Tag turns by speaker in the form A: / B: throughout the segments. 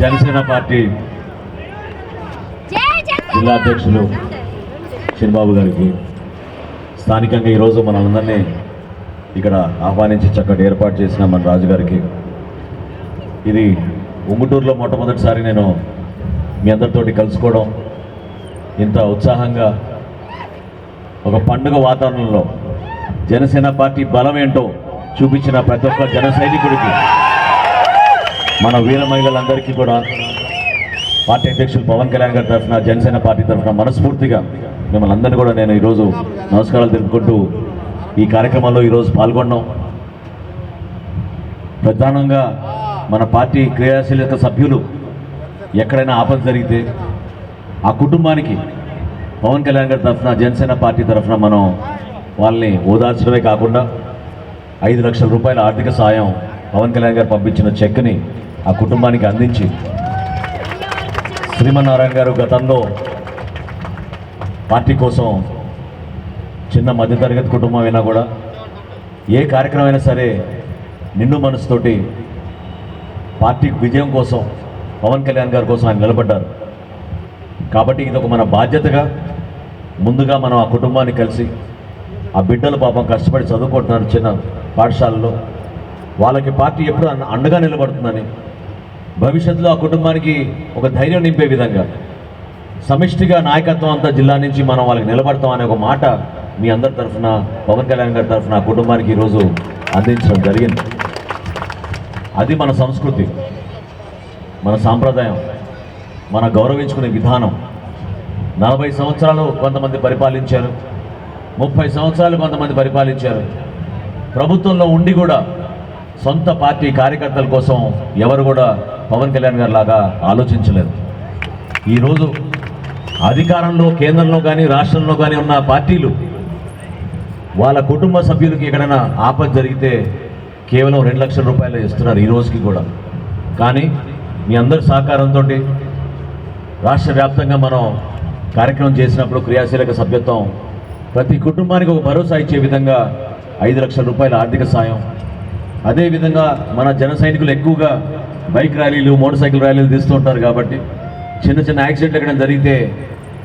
A: Janasena party జిల్లా అధ్యక్షులు చిన్నబాబు గారికి, స్థానికంగా ఈరోజు మనందరినీ ఇక్కడ ఆహ్వానించి చక్కటి ఏర్పాటు చేసిన మన రాజు గారికి, ఇది ఉంగుటూరులో మొట్టమొదటిసారి నేను మీ అందరితోటి కలుసుకోవడం, ఇంత ఉత్సాహంగా ఒక పండుగ వాతావరణంలో జనసేన పార్టీ బలం ఏంటో చూపించిన ప్రతి ఒక్క జన సైనికుడికి, మన వీర మహిళలందరికీ కూడా పార్టీ అధ్యక్షులు పవన్ కళ్యాణ్ గారి తరఫున, జనసేన పార్టీ తరఫున మనస్ఫూర్తిగా మిమ్మల్ని అందరినీ కూడా నేను ఈరోజు నమస్కారాలు తెలుపుకుంటూ ఈ కార్యక్రమంలో ఈరోజు పాల్గొన్నాం. ప్రధానంగా మన పార్టీ క్రియాశీలక సభ్యులు ఎక్కడైనా ఆపద జరిగితే ఆ కుటుంబానికి పవన్ కళ్యాణ్ గారి తరఫున, జనసేన పార్టీ తరఫున మనం వాళ్ళని ఓదార్చడమే కాకుండా 5 లక్షల రూపాయల ఆర్థిక సాయం పవన్ కళ్యాణ్ గారు పంపించిన చెక్ని ఆ కుటుంబానికి అందించి, శ్రీమన్నారాయణ గారు గతంలో పార్టీ కోసం చిన్న మధ్యతరగతి కుటుంబం అయినా కూడా ఏ కార్యక్రమం అయినా సరే నిండు మనసుతోటి పార్టీ విజయం కోసం, పవన్ కళ్యాణ్ గారి కోసం ఆయన నిలబడ్డారు. కాబట్టి ఇది ఒక మన బాధ్యతగా ముందుగా మనం ఆ కుటుంబాన్ని కలిసి, ఆ బిడ్డలు పాపం కష్టపడి చదువుకుంటున్నారు చిన్న పాఠశాలలో, వాళ్ళకి పార్టీ ఎప్పుడు అండగా నిలబడుతుందని, భవిష్యత్తులో ఆ కుటుంబానికి ఒక ధైర్యం నింపే విధంగా సమిష్టిగా నాయకత్వం అంతా జిల్లా నుంచి మనం వాళ్ళకి నిలబడతాం అనే ఒక మాట మీ అందరి తరఫున, పవన్ కళ్యాణ్ గారి తరఫున ఆ కుటుంబానికి ఈరోజు అందించడం జరిగింది. అది మన సంస్కృతి, మన సాంప్రదాయం, మన గౌరవించుకునే విధానం. 40 సంవత్సరాలు కొంతమంది పరిపాలించారు, 30 సంవత్సరాలు కొంతమంది పరిపాలించారు. ప్రభుత్వంలో ఉండి కూడా సొంత పార్టీ కార్యకర్తల కోసం ఎవరు కూడా పవన్ కళ్యాణ్ గారి లాగా ఆలోచించలేదు. ఈరోజు అధికారంలో, కేంద్రంలో కానీ రాష్ట్రంలో కానీ ఉన్న పార్టీలు వాళ్ళ కుటుంబ సభ్యులకి ఎక్కడైనా ఆపద జరిగితే కేవలం 2 లక్షల రూపాయలు ఇస్తున్నారు ఈ రోజుకి కూడా. కానీ మీ అందరి సహకారంతో రాష్ట్ర వ్యాప్తంగా మనం కార్యక్రమం చేసినప్పుడు క్రియాశీలక సభ్యత్వం ప్రతి కుటుంబానికి ఒక భరోసా ఇచ్చే విధంగా 5 లక్షల రూపాయల ఆర్థిక సాయం. అదేవిధంగా మన జన సైనికులు ఎక్కువగా బైక్ ర్యాలీలు, మోటార్ సైకిల్ ర్యాలీలు తీస్తూ ఉంటారు. కాబట్టి చిన్న చిన్న యాక్సిడెంట్లు ఎక్కడ జరిగితే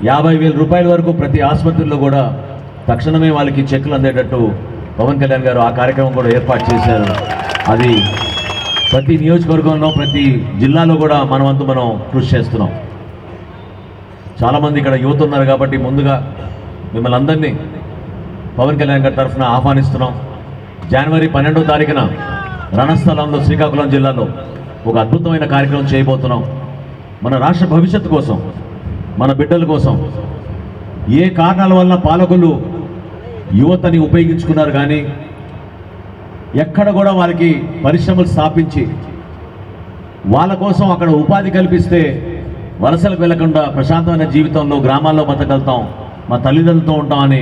A: 50,000 రూపాయల వరకు ప్రతి ఆసుపత్రిలో కూడా తక్షణమే వాళ్ళకి చెక్కులు అందేటట్టు పవన్ కళ్యాణ్ గారు ఆ కార్యక్రమం కూడా ఏర్పాటు చేశారు. అది ప్రతి నియోజకవర్గంలో, ప్రతి జిల్లాలో కూడా మనవంతు మనం కృషి చేస్తున్నాం. చాలామంది ఇక్కడ యువత ఉన్నారు కాబట్టి ముందుగా మిమ్మల్ని అందరినీ పవన్ కళ్యాణ్ గారి తరఫున ఆహ్వానిస్తున్నాం. జనవరి 12వ తారీఖున రణస్థలంలో, శ్రీకాకుళం జిల్లాలో ఒక అద్భుతమైన కార్యక్రమం చేయబోతున్నాం. మన రాష్ట్ర భవిష్యత్తు కోసం, మన బిడ్డల కోసం. ఏ కారణాల వల్ల పాలకులు యువతని ఉపయోగించుకున్నారు, కానీ ఎక్కడ కూడా వాళ్ళకి పరిశ్రమలు స్థాపించి వాళ్ళ కోసం అక్కడ ఉపాధి కల్పిస్తే వలసలకు వెళ్లకుండా ప్రశాంతమైన జీవితంలో గ్రామాల్లో బతకగలుగుతాం, మా తల్లిదండ్రులతో ఉంటాం అని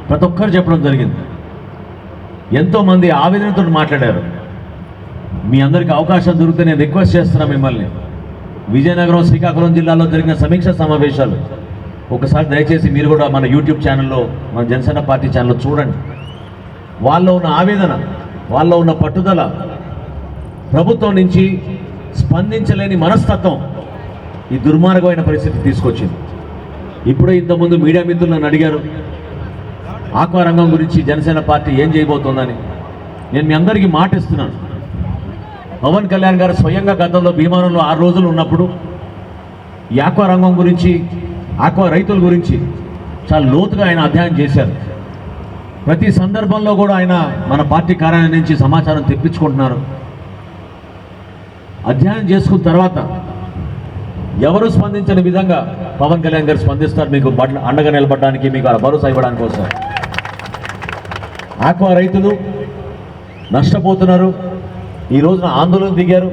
A: ప్రతి ఒక్కరు చెప్పడం జరిగింది. ఎంతోమంది ఆవేదనతో మాట్లాడారు. మీ అందరికీ అవకాశం దొరికితే నేను రిక్వెస్ట్ చేస్తున్నా మిమ్మల్ని, విజయనగరం, శ్రీకాకుళం జిల్లాలో జరిగిన సమీక్ష సమావేశాలు ఒకసారి దయచేసి మీరు కూడా మన యూట్యూబ్ ఛానల్లో, మన జనసేన పార్టీ ఛానల్లో చూడండి. వాళ్ళలో ఉన్న ఆవేదన, వాళ్ళలో ఉన్న పట్టుదల, ప్రభుత్వం నుంచి స్పందించలేని మనస్తత్వం ఈ దుర్మార్గమైన పరిస్థితి తీసుకొచ్చింది. ఇప్పుడే ఇంతకుముందు మీడియా మిత్రులు నన్ను అడిగారు ఆక్వా రంగం గురించి జనసేన పార్టీ ఏం చేయబోతోందని. నేను మీ అందరికీ మాట ఇస్తున్నాను. పవన్ కళ్యాణ్ గారు స్వయంగా గతంలో భీమవరంలో 6 రోజులు ఉన్నప్పుడు ఈ ఆక్వా రంగం గురించి, ఆక్వా రైతుల గురించి చాలా లోతుగా ఆయన అధ్యయనం చేశారు. ప్రతి సందర్భంలో కూడా ఆయన మన పార్టీ కార్యాలయం నుంచి సమాచారం తెప్పించుకుంటున్నారు. అధ్యయనం చేసుకున్న తర్వాత ఎవరు స్పందించని విధంగా పవన్ కళ్యాణ్ గారు స్పందిస్తారు మీకు అండగా నిలబడడానికి, మీకు భరోసా ఇవ్వడానికి కోసం. ఆక్వా రైతులు నష్టపోతున్నారు, ఈ రోజున ఆందోళన దిగారు.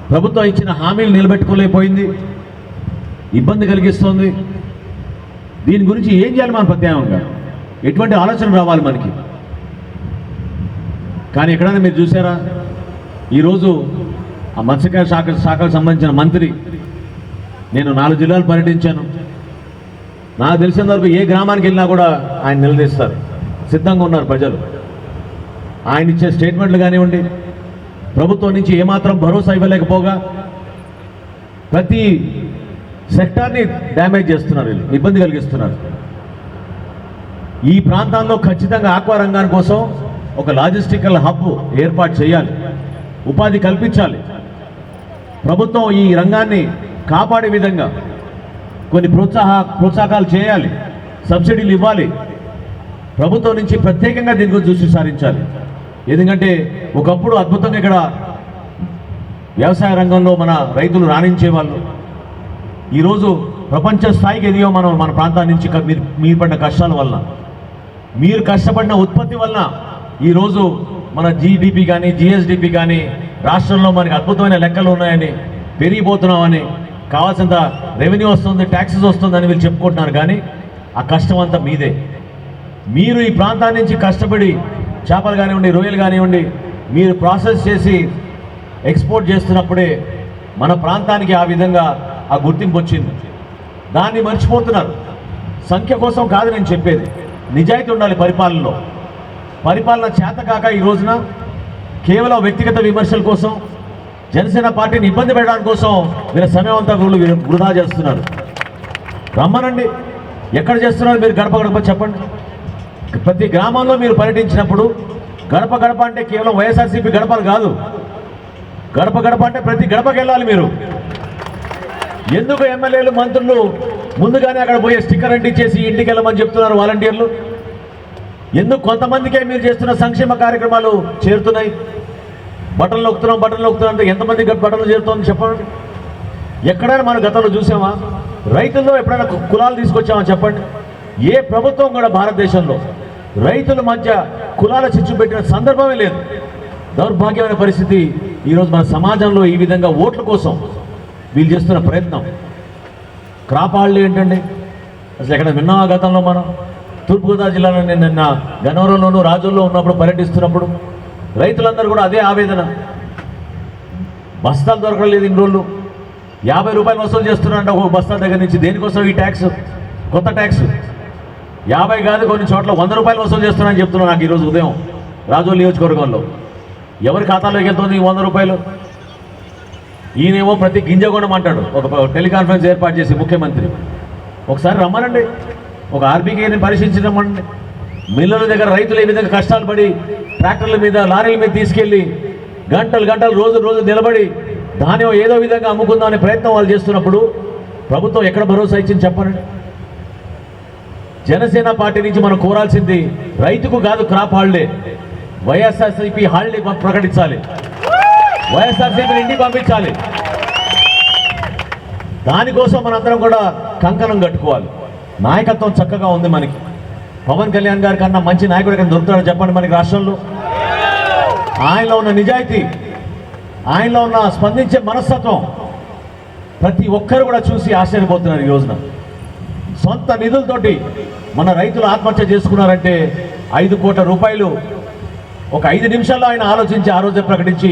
A: ప్రభుత్వం ఇచ్చిన హామీలు నిలబెట్టుకోలేకపోయింది, ఇబ్బంది కలిగిస్తోంది. దీని గురించి ఏం చేయాలి మన ప్రత్యామ్నాయంగా, ఎటువంటి ఆలోచన రావాలి మనకి. కానీ ఎక్కడైనా మీరు చూసారా, ఈరోజు ఆ మత్స్యకార శాఖకు సంబంధించిన మంత్రి, నేను 4 జిల్లాలు పర్యటించాను. నాకు తెలిసిన వరకు ఏ గ్రామానికి వెళ్ళినా కూడా ఆయన నిలదీస్తారు, సిద్ధంగా ఉన్నారు ప్రజలు. ఆయన ఇచ్చే స్టేట్మెంట్లు కానివ్వండి, ప్రభుత్వం నుంచి ఏమాత్రం భరోసా ఇవ్వలేకపోగా ప్రతి సెక్టార్ని డ్యామేజ్ చేస్తున్నారు, వీళ్ళు ఇబ్బంది కలిగిస్తున్నారు. ఈ ప్రాంతాల్లో ఖచ్చితంగా ఆక్వా రంగాని కోసం ఒక లాజిస్టికల్ హబ్ ఏర్పాటు చేయాలి, ఉపాధి కల్పించాలి. ప్రభుత్వం ఈ రంగాన్ని కాపాడే విధంగా కొన్ని ప్రోత్సాహకాలు చేయాలి, సబ్సిడీలు ఇవ్వాలి. ప్రభుత్వం నుంచి ప్రత్యేకంగా దీని గురించి దృష్టి సారించాలి. ఎందుకంటే ఒకప్పుడు అద్భుతంగా ఇక్కడ వ్యవసాయ రంగంలో మన రైతులు రాణించేవాళ్ళు. ఈరోజు ప్రపంచ స్థాయికి ఎదిగో మనం మన ప్రాంతాన్ని నుంచి మీరు పడిన కష్టాల వలన, మీరు కష్టపడిన ఉత్పత్తి వలన ఈరోజు మన జీడిపి కానీ జిఎస్డిపి కానీ రాష్ట్రంలో మనకి అద్భుతమైన లెక్కలు ఉన్నాయని, పెరిగిపోతున్నామని, కావాల్సినంత రెవెన్యూ వస్తుంది, ట్యాక్సెస్ వస్తుందని వీళ్ళు చెప్పుకుంటున్నారు. కానీ ఆ కష్టం అంతా మీదే. మీరు ఈ ప్రాంతాన్ని నుంచి కష్టపడి చేపలు కానివ్వండి, రొయ్యలు కానివ్వండి, మీరు ప్రాసెస్ చేసి ఎక్స్పోర్ట్ చేస్తున్నప్పుడే మన ప్రాంతానికి ఆ విధంగా ఆ గుర్తింపు వచ్చింది. దాన్ని మర్చిపోతున్నారు. సంఖ్య కోసం కాదు నేను చెప్పేది, నిజాయితీ ఉండాలి పరిపాలనలో. పరిపాలన చేతకాక ఈ రోజున కేవలం వ్యక్తిగత విమర్శల కోసం, జనసేన పార్టీని ఇబ్బంది పెట్టడానికి కోసం వీళ్ళ సమయం అంతా వృధా చేస్తున్నారు. రమ్మనండి, ఎక్కడ చేస్తున్నారు మీరు? గడప గడప చెప్పండి. ప్రతి గ్రామంలో మీరు పర్యటించినప్పుడు గడప గడప అంటే కేవలం వైఎస్ఆర్సీపీ గడపలు కాదు, గడప గడప అంటే ప్రతి గడపకి వెళ్ళాలి మీరు. ఎందుకు ఎమ్మెల్యేలు మంత్రులు ముందుగానే అక్కడ పోయే స్టిక్కర్ అంటించేసి ఇంటికి వెళ్ళమని చెప్తున్నారు వాలంటీర్లు? ఎందుకు కొంతమందికే మీరు చేస్తున్న సంక్షేమ కార్యక్రమాలు చేరుతున్నాయి? బటన్లు నొక్కుతున్నాం అంటే ఎంతమంది బటన్లు చేరుతుందని చెప్పండి. ఎక్కడైనా మన గతంలో చూసామా? రైతుల్లో ఎప్పుడైనా కులాలు తీసుకొచ్చామా చెప్పండి? ఏ ప్రభుత్వం కూడా భారతదేశంలో రైతుల మధ్య కులాల చిచ్చు పెట్టిన సందర్భమే లేదు. దౌర్భాగ్యమైన పరిస్థితి ఈరోజు మన సమాజంలో. ఈ విధంగా ఓట్ల కోసం వీళ్ళు చేస్తున్న ప్రయత్నం. క్రాప్ హాలిడే ఏంటండి అసలు? ఎక్కడ విన్నావా గతంలో? మనం తూర్పుగోదావరి జిల్లాలో నేను నిన్న గన్నవరంలోనూ రాజుల్లో ఉన్నప్పుడు పర్యటిస్తున్నప్పుడు రైతులందరూ కూడా అదే ఆవేదన. బస్తాలు దొరకలేదు ఇన్ని రోజులు, 50 రూపాయలు వసూలు చేస్తున్నారంట ఒక బస్తా దగ్గర నుంచి. దేనికోసం ఈ ట్యాక్స్? కొత్త ట్యాక్స్ 50 కాదు, కొన్ని చోట్ల 100 రూపాయలు వసూలు చేస్తున్నారని చెప్తున్నారు నాకు ఈరోజు ఉదయం రాజోలు నియోజకవర్గంలో. ఎవరి ఖాతాలోకి వెళ్తుంది 100 రూపాయలు? ఈయనేమో ప్రతి గింజ కొనమంటాడు. ఒక టెలికాన్ఫరెన్స్ ఏర్పాటు చేసి ముఖ్యమంత్రి ఒకసారి రమ్మనండి, ఒక ఆర్బీకేని పరిశీలించమండి. మిల్లుల దగ్గర రైతులు ఏ విధంగా కష్టాలు పడి ట్రాక్టర్ల మీద లారీల మీద తీసుకెళ్ళి గంటలు రోజు నిలబడి ధాన్యం ఏదో విధంగా అమ్ముకుందామనే ప్రయత్నం వాళ్ళు చేస్తున్నప్పుడు ప్రభుత్వం ఎక్కడ భరోసా ఇచ్చింది చెప్పండి? జనసేన పార్టీ నుంచి మనం కోరాల్సింది రైతుకు కాదు క్రాప్ హాలిడే, వైఎస్ఆర్సీపీ హాలిడే ప్రకటించాలి, వైఎస్ఆర్సీపీని ఇంటికి పంపించాలి. దానికోసం మనందరం కూడా కంకణం కట్టుకోవాలి. నాయకత్వం చక్కగా ఉంది మనకి. పవన్ కళ్యాణ్ గారి కన్నా మంచి నాయకుడు ఎక్కడ దొరుకుతాడో చెప్పండి మనకి రాష్ట్రంలో? ఆయనలో ఉన్న నిజాయితీ, ఆయనలో ఉన్న స్పందించే మనస్తత్వం ప్రతి ఒక్కరు కూడా చూసి ఆశ్చర్యపోతున్నారు. ఈ రోజున సొంత నిధులతోటి మన రైతులు ఆత్మహత్య చేసుకున్నారంటే 5 కోట్ల రూపాయలు ఒక 5 నిమిషాల్లో ఆయన ఆలోచించి ఆ రోజే ప్రకటించి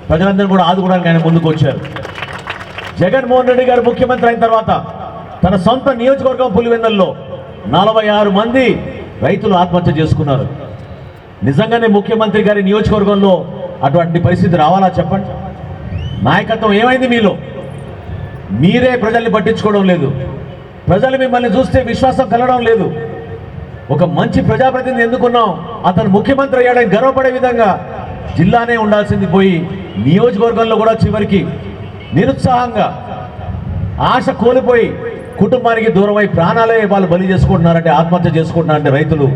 A: ప్రజలందరూ కూడా ఆదుకోవడానికి ఆయన ముందుకు వచ్చారు. జగన్మోహన్ రెడ్డి గారు ముఖ్యమంత్రి అయిన తర్వాత తన సొంత నియోజకవర్గం పులివెందుల్లో 46 మంది రైతులు ఆత్మహత్య చేసుకున్నారు. నిజంగానే ముఖ్యమంత్రి గారి నియోజకవర్గంలో అటువంటి పరిస్థితి రావాలా చెప్పండి? నాయకత్వం ఏమైంది మీలో? మీరే ప్రజల్ని పట్టించుకోవడం లేదు, ప్రజలు మిమ్మల్ని చూస్తే విశ్వాసం కలగడం లేదు. ఒక మంచి ప్రజాప్రతినిధి ఎందుకున్నాం, అతను ముఖ్యమంత్రి అయ్యాడని గర్వపడే విధంగా జిల్లానే ఉండాల్సింది పోయి నియోజకవర్గంలో కూడా చివరికి నిరుత్సాహంగా ఆశ కోల్పోయి కుటుంబానికి దూరమై ప్రాణాలే వాళ్ళు బలి చేసుకుంటున్నారంటే, ఆత్మహత్య చేసుకుంటున్నారంటే రైతులు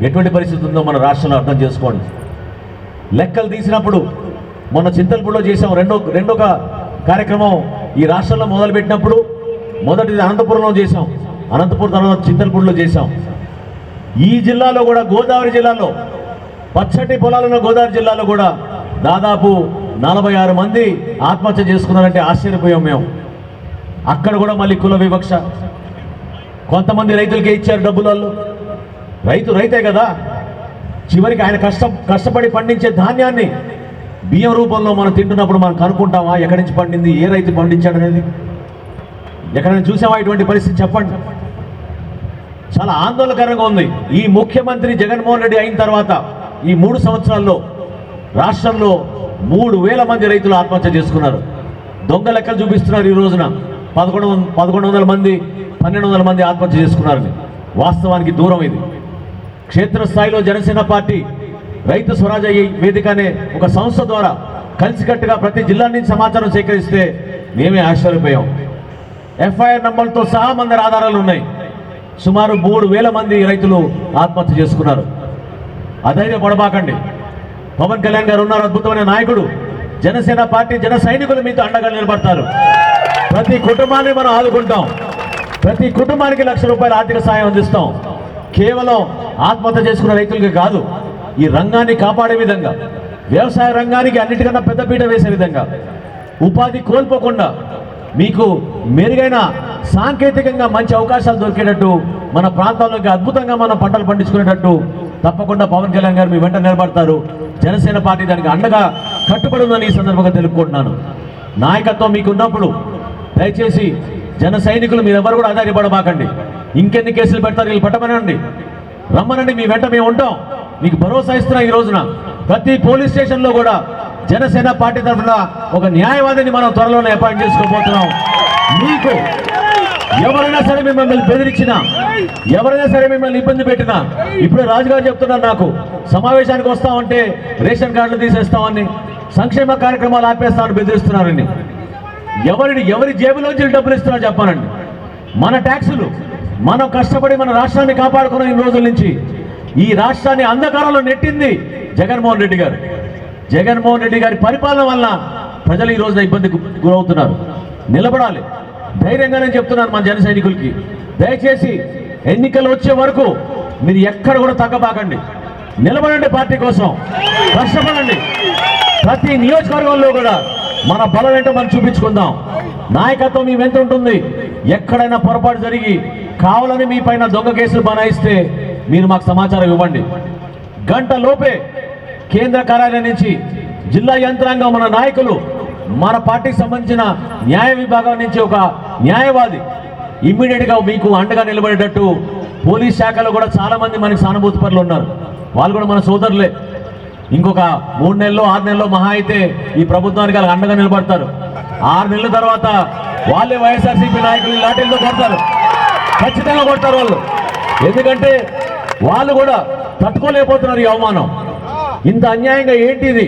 A: ఎటువంటి పరిస్థితి ఉందో మన రాష్ట్రంలో అర్థం చేసుకోండి. లెక్కలు తీసినప్పుడు మొన్న చింతల్పూడిలో చేసాం. రెండో కార్యక్రమం ఈ రాష్ట్రంలో మొదలుపెట్టినప్పుడు మొదటిది అనంతపురంలో చేసాం, అనంతపురం తర్వాత చింతల్పూడిలో చేసాం. ఈ జిల్లాలో కూడా గోదావరి జిల్లాలో పచ్చటి పొలాలున్న గోదావరి జిల్లాలో కూడా దాదాపు 46 మంది ఆత్మహత్య చేసుకున్నారంటే ఆశ్చర్యపోయాం మేము. అక్కడ కూడా మళ్ళీ కుల వివక్ష. కొంతమంది రైతులకే ఇచ్చారు డబ్బులలో. రైతే కదా, చివరికి ఆయన కష్టపడి పండించే ధాన్యాన్ని బియ్యం రూపంలో మనం తింటున్నప్పుడు మనం కనుక్కుంటామా ఎక్కడి నుంచి పండింది, ఏ రైతు పండించాడు అనేది? ఎక్కడైనా చూసామా ఇటువంటి పరిస్థితి చెప్పండి? చాలా ఆందోళనకరంగా ఉంది. ఈ ముఖ్యమంత్రి జగన్మోహన్ రెడ్డి అయిన తర్వాత ఈ 3 సంవత్సరాల్లో రాష్ట్రంలో 3000 మంది రైతులు ఆత్మహత్య చేసుకున్నారు. దొంగ లెక్కలు చూపిస్తున్నారు ఈ రోజున 1100 మంది 1200 మంది ఆత్మహత్య చేసుకున్నారని. వాస్తవానికి దూరం ఇది. క్షేత్రస్థాయిలో జనసేన పార్టీ రైతు స్వరాజ్య వేదిక అనే ఒక సంస్థ ద్వారా కలిసికట్టుగా ప్రతి జిల్లా నుంచి సమాచారం సేకరిస్తే మేమే ఆశ్చర్యపోయాం. ఎఫ్ఐఆర్ నంబర్లతో సహా మంది ఆధారాలు ఉన్నాయి. సుమారు 3000 మంది రైతులు ఆత్మహత్య చేసుకున్నారు. అధైర్యపడబాకండి. పవన్ కళ్యాణ్ గారు ఉన్నారు, అద్భుతమైన నాయకుడు. జనసేన పార్టీ జన సైనికులు మీతో అండగా నిలబడతారు. ప్రతి కుటుంబాన్ని మనం ఆదుకుంటాం. ప్రతి కుటుంబానికి ₹1,00,000 ఆర్థిక సాయం అందిస్తాం. కేవలం ఆత్మహత్య చేసుకున్న రైతులకి కాదు, ఈ రంగాన్ని కాపాడే విధంగా, వ్యవసాయ రంగానికి అన్నిటికన్నా పెద్దపీట వేసే విధంగా, ఉపాధి కోల్పోకుండా మీకు మెరుగైన సాంకేతికంగా మంచి అవకాశాలు దొరికేటట్టు, మన ప్రాంతాల్లోకి అద్భుతంగా మనం పంటలు పండించుకునేటట్టు తప్పకుండా పవన్ కళ్యాణ్ గారు మీ వెంట నిలబడతారు. జనసేన పార్టీ దానికి అండగా కట్టుబడి ఉందని ఈ సందర్భంగా తెలుపుకుంటున్నాను. నాయకత్వం మీకు ఉన్నప్పుడు దయచేసి జన సైనికులు మీరెవరు కూడా ఆధారపడబాకండి. ఇంకెన్ని కేసులు పెడతారు వీళ్ళు పట్టమనండి, రమ్మనండి, మీ వెంట మేము ఉంటాం. మీకు భరోసా ఇస్తున్నా. ఈ రోజున ప్రతి పోలీస్ స్టేషన్లో కూడా జనసేన పార్టీ తరఫున ఒక న్యాయవాదిని మనం త్వరలోనే అపాయింట్ చేసుకోబోతున్నాం. మీకు ఎవరైనా సరే మిమ్మల్ని బెదిరించినా, ఎవరైనా సరే మిమ్మల్ని ఇబ్బంది పెట్టినా, ఇప్పుడు రాజుగారు చెప్తున్నారు నాకు, సమావేశానికి వస్తామంటే రేషన్ కార్డులు తీసేస్తామని, సంక్షేమ కార్యక్రమాలు ఆపేస్తామని బెదిరిస్తున్నారని. ఎవరి జేబులోంచి డబ్బులు ఇస్తున్నారో చెప్పానండి. మన ట్యాక్సులు మనం కష్టపడి మన రాష్ట్రాన్ని కాపాడుకున్న ఈ రోజుల నుంచి ఈ రాష్ట్రాన్ని అంధకారంలో నెట్టింది జగన్మోహన్ రెడ్డి గారు. జగన్మోహన్ రెడ్డి గారి పరిపాలన వల్ల ప్రజలు ఈ రోజున ఇబ్బందికి గురవుతున్నారు. నిలబడాలి. ధైర్యంగా నేను చెప్తున్నాను మన జన సైనికులకి, దయచేసి ఎన్నికలు వచ్చే వరకు మీరు ఎక్కడ కూడా తగ్గబాకండి. నిలబడండి, పార్టీ కోసం కష్టపడండి. ప్రతి నియోజకవర్గంలో కూడా మన బలం ఏంటో మనం చూపించుకుందాం. నాయకత్వం మీ వెంట ఉంటుంది. ఎక్కడైనా పొరపాటు జరిగి కావాలని మీ పైన దొంగ కేసులు బనాయిస్తే మీరు మాకు సమాచారం ఇవ్వండి. గంట లోపే కేంద్ర కార్యాలయం నుంచి జిల్లా యంత్రాంగం, మన నాయకులు, మన పార్టీకి సంబంధించిన న్యాయ విభాగం నుంచి ఒక న్యాయవాది ఇమ్మీడియట్గా మీకు అండగా నిలబడేటట్టు, పోలీస్ శాఖలో కూడా చాలా మంది మనకి సానుభూతి పరులు ఉన్నారు. వాళ్ళు కూడా మన సోదరులే. ఇంకొక 3 నెలల్లో 6 నెలల్లో మహా అయితే ఈ ప్రభుత్వానికి వాళ్ళకి అండగా నిలబడతారు. 6 నెలల తర్వాత వాళ్ళే వైఎస్ఆర్సీపీ నాయకులు లాఠీలతో కొడతారు. ఖచ్చితంగా కొడతారు వాళ్ళు. ఎందుకంటే వాళ్ళు కూడా తట్టుకోలేకపోతున్నారు ఈ అవమానం. ఇంత అన్యాయంగా ఏంటిది,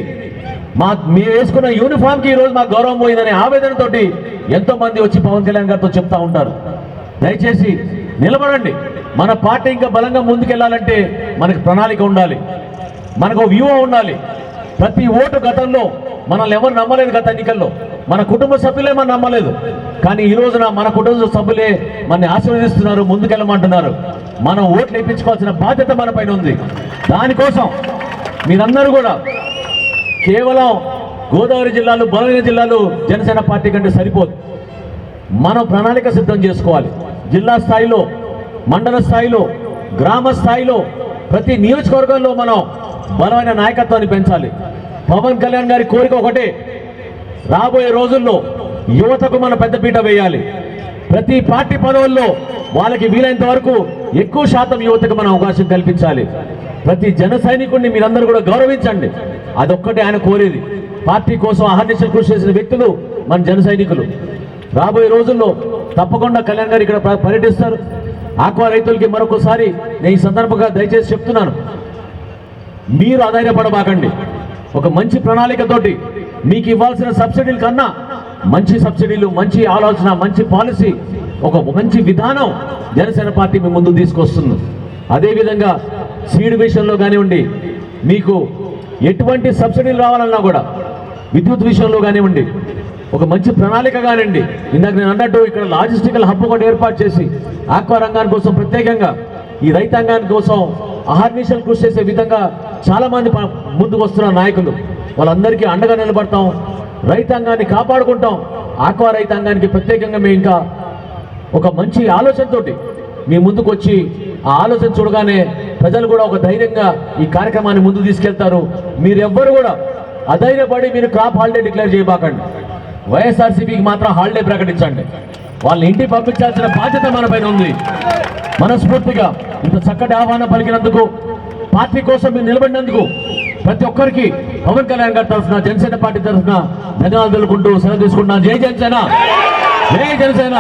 A: మీరు వేసుకున్న యూనిఫామ్కి ఈరోజు మాకు గౌరవం పోయిందనే ఆవేదనతోటి ఎంతో మంది వచ్చి పవన్ కళ్యాణ్ గారితో చెప్తా ఉంటారు. దయచేసి నిలబడండి. మన పార్టీ ఇంకా బలంగా ముందుకెళ్ళాలంటే మనకు ప్రణాళిక ఉండాలి, మనకు వ్యూహం ఉండాలి. ప్రతి ఓటు గతంలో మనల్ని ఎవరు నమ్మలేదు. గత ఎన్నికల్లో మన కుటుంబ సభ్యులే మనం నమ్మలేదు. కానీ ఈ రోజున మన కుటుంబ సభ్యులే మనని ఆశీర్వదిస్తున్నారు, ముందుకెళ్ళమంటున్నారు. మనం ఓట్లు వేయించుకోవాల్సిన బాధ్యత మన పైన ఉంది. దానికోసం మీరందరూ కూడా కేవలం గోదావరి జిల్లాలు, బలమైన జిల్లాలు జనసేన పార్టీ కంటే సరిపోదు. మనం ప్రణాళిక సిద్ధం చేసుకోవాలి. జిల్లా స్థాయిలో, మండల స్థాయిలో, గ్రామ స్థాయిలో, ప్రతి నియోజకవర్గంలో మనం బలమైన నాయకత్వాన్ని పెంచాలి. పవన్ కళ్యాణ్ గారి కోరిక ఒకటే, రాబోయే రోజుల్లో యువతకు మన పెద్దపీట వేయాలి. ప్రతి పార్టీ పదవుల్లో వాళ్ళకి వీలైనంత వరకు ఎక్కువ శాతం యువతకు మనం అవకాశం కల్పించాలి. ప్రతి జన సైనికుడిని మీరందరూ కూడా గౌరవించండి. అదొక్కటే ఆయన కోరేది. పార్టీ కోసం అహర్నిశలు కృషి చేసిన వ్యక్తులు మన జన సైనికులు. రాబోయే రోజుల్లో తప్పకుండా కళ్యాణ్ గారు ఇక్కడ పర్యటిస్తారు. ఆక్వా రైతులకి మరొకసారి నేను ఈ సందర్భంగా దయచేసి చెప్తున్నాను, మీరు ఆధారపడబాకండి. ఒక మంచి ప్రణాళికతోటి మీకు ఇవ్వాల్సిన సబ్సిడీల కన్నా మంచి సబ్సిడీలు, మంచి ఆలోచన, మంచి పాలసీ, ఒక మంచి విధానం జనసేన పార్టీ మీ ముందు తీసుకొస్తుంది. అదేవిధంగా సీడ్ విషయంలో కానివ్వండి, మీకు ఎటువంటి సబ్సిడీలు రావాలన్నా కూడా, విద్యుత్ విషయంలో కానివ్వండి, ఒక మంచి ప్రణాళిక కానివ్వండి. ఇందాక నేను అన్నట్టు ఇక్కడ లాజిస్టికల్ హబ్ కూడా ఏర్పాటు చేసి ఆక్వా రంగాని కోసం ప్రత్యేకంగా ఈ రైతాంగాని కోసం అహర్నిశలు కృషి చేసే విధంగా చాలామంది ముందుకు వస్తున్న నాయకులు, వాళ్ళందరికీ అండగా నిలబడతాం. రైతాంగాన్ని కాపాడుకుంటాం. ఆక్వా రైతాంగానికి ప్రత్యేకంగా మేము ఇంకా ఒక మంచి ఆలోచనతోటి మీ ముందుకు వచ్చి ఆ ఆలోచన చూడగానే ప్రజలు కూడా ఒక ధైర్యంగా ఈ కార్యక్రమాన్ని ముందుకు తీసుకెళ్తారు. మీరెవ్వరు కూడా అధైర్యపడి మీరు క్రాప్ హాలిడే డిక్లేర్ చేయబాకండి. వైఎస్ఆర్సీపీకి మాత్రం హాలిడే ప్రకటించండి. వాళ్ళని ఇంటికి పంపించాల్సిన బాధ్యత మన పైన ఉంది. మనస్ఫూర్తిగా ఇంత చక్కటి ఆహ్వానం పలికినందుకు, పార్టీ కోసం మీరు నిలబడినందుకు ప్రతి ఒక్కరికి పవన్ కళ్యాణ్ గారి తరఫున జనసేన పార్టీ తరఫున ధన్యవాదాలు తెలుపుకుంటూ సెలవు తీసుకుంటున్నాను. జై జనసేన, జై జనసేన.